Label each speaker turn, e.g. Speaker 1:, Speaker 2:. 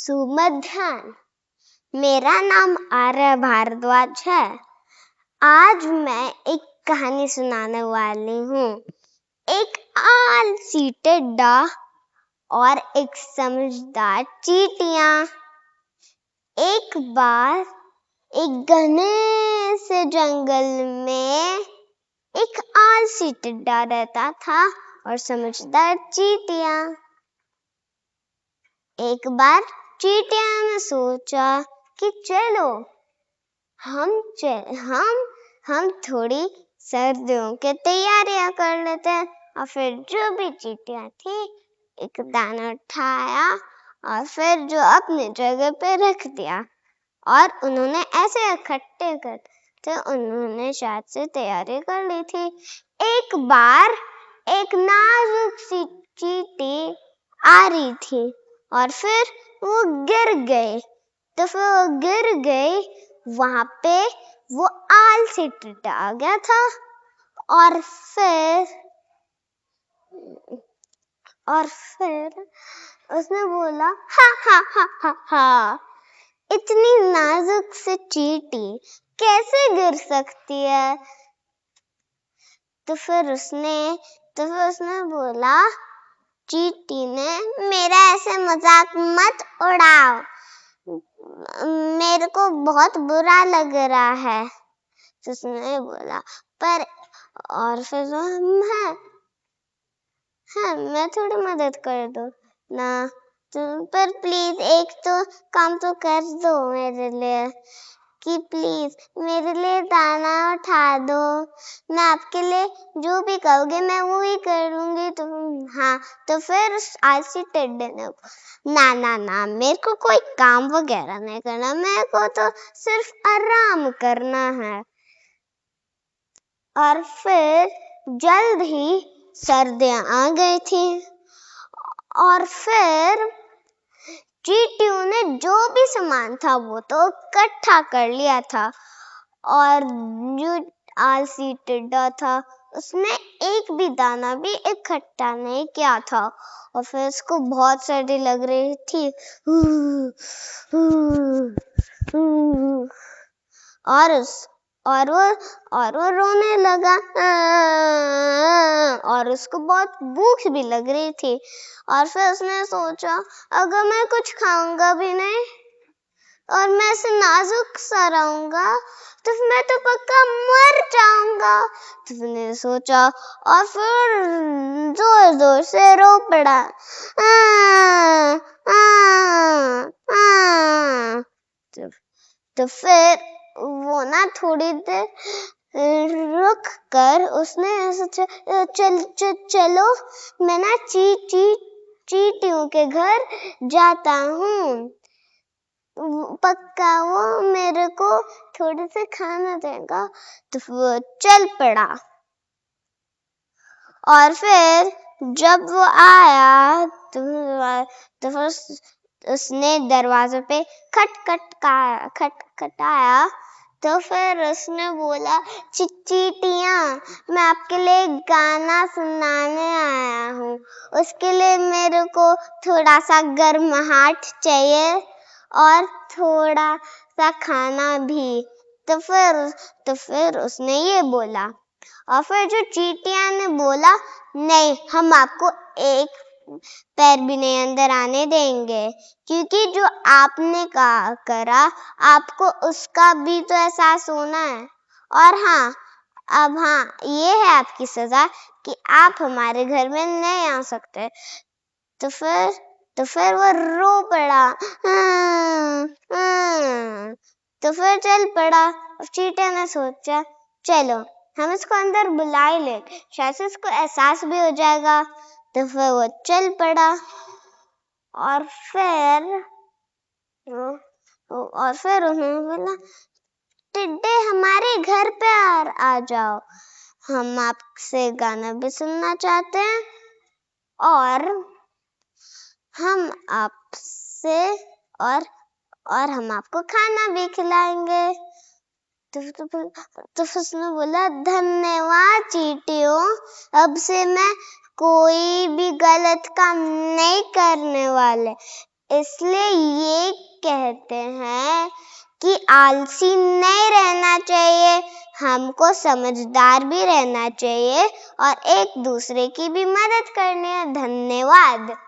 Speaker 1: सुमध्यान। मेरा नाम आर्य भारद्वाज है। आज मैं एक कहानी सुनाने वाली हूँ। एक आलसी टिड्डा और एक समझदार चींटियां। एक बार एक घने से जंगल में एक आलसी टिड्डा रहता था और समझदार चींटियां। एक बार चींटियां ने सोचा कि चलो हम थोड़ी सर्दियों की तैयारियां कर लेते हैं। और फिर जो भी चींटियां थी एक दाना उठाया और फिर जो अपनी जगह पे रख दिया और उन्होंने ऐसे इकट्ठे करते उन्होंने शायद से तैयारी कर ली थी। एक बार एक नाजुक सी चींटी आ रही थी और फिर वो गिर गई। तो फिर वो गिर गई, वहां पे वो आलसी टिड्डा आ गया था और फिर उसने बोला हा हा हा हा हा, इतनी नाजुक सी चींटी कैसे गिर सकती है। तो फिर उसने बोला, चींटी ने, मेरा ऐसे मजाक मत उड़ाओ, मेरे को बहुत बुरा लग रहा है। तो उसने बोला, पर और फिर मैं थोड़ी मदद कर दूं ना, पर प्लीज एक तो काम तो कर दो मेरे लिए, कि प्लीज मेरे लिए दाना उठा दो। मैं आपके लिए जो भी कहोगे मैं वो ही करूंगी। तो फिर आलसी टिड्डे ने, ना मेरे को कोई काम वगैरह नहीं करना, मेरे को तो सिर्फ आराम करना है। और फिर जल्द ही सर्दियां आ गई थी और फिर चींटियों ने जो भी सामान था वो तो इकट्ठा कर लिया था और जो आलसी टिड्डा था उसने एक भी दाना भी इकट्ठा नहीं किया था। और फिर उसको बहुत सर्दी लग रही थी और वो रोने लगा और उसको बहुत भूख भी लग रही थी। और फिर उसने सोचा, अगर मैं कुछ खाऊंगा भी नहीं और मैं ऐसे नाजुक सा रहूंगा तो मैं तो पक्का मर जाऊंगा। तो उसने सोचा और फिर जोर जोर से रो पड़ा। तो फिर वो ना थोड़ी देर रुक कर उसने ऐसे चलो मैं ना चींटियों के घर जाता हूँ, पक्का वो मेरे को थोड़े से खाना देगा। तो वो चल पड़ा और फिर जब वो आया तो फिर उसने दरवाजे पे खटखटाया। तो फिर उसने बोला, चींटियां, मैं आपके लिए गाना सुनाने आया हूँ, उसके लिए मेरे को थोड़ा सा गर्माहट चाहिए और थोड़ा सा खाना भी। तो फिर उसने ये बोला और फिर जो चींटियां ने बोला, नहीं, हम आपको एक पैर भी नहीं अंदर आने देंगे, क्योंकि जो आपने करा आपको उसका भी तो एहसास होना है। और अब ये है आपकी सजा कि आप हमारे घर में नहीं आ सकते। तो फिर वो रो पड़ा तो फिर चल पड़ा। और चींटियों ने सोचा, चलो हम इसको अंदर बुला ही ले, शायद से इसको एहसास भी हो जाएगा। तो फिर वो चल पड़ा और फिर उन्होंने बोला, टिड्डे हमारे घर पे आ जाओ, हम आपसे गाना भी सुनना चाहते हैं और हम आपसे और हम आपको खाना भी खिलाएंगे। तो उसने बोला, धन्यवाद चींटियों, अब से मैं कोई भी गलत काम नहीं करने वाले, इसलिए ये कहते हैं कि आलसी नहीं रहना चाहिए, हमको समझदार भी रहना चाहिए और एक दूसरे की भी मदद करनी है। धन्यवाद।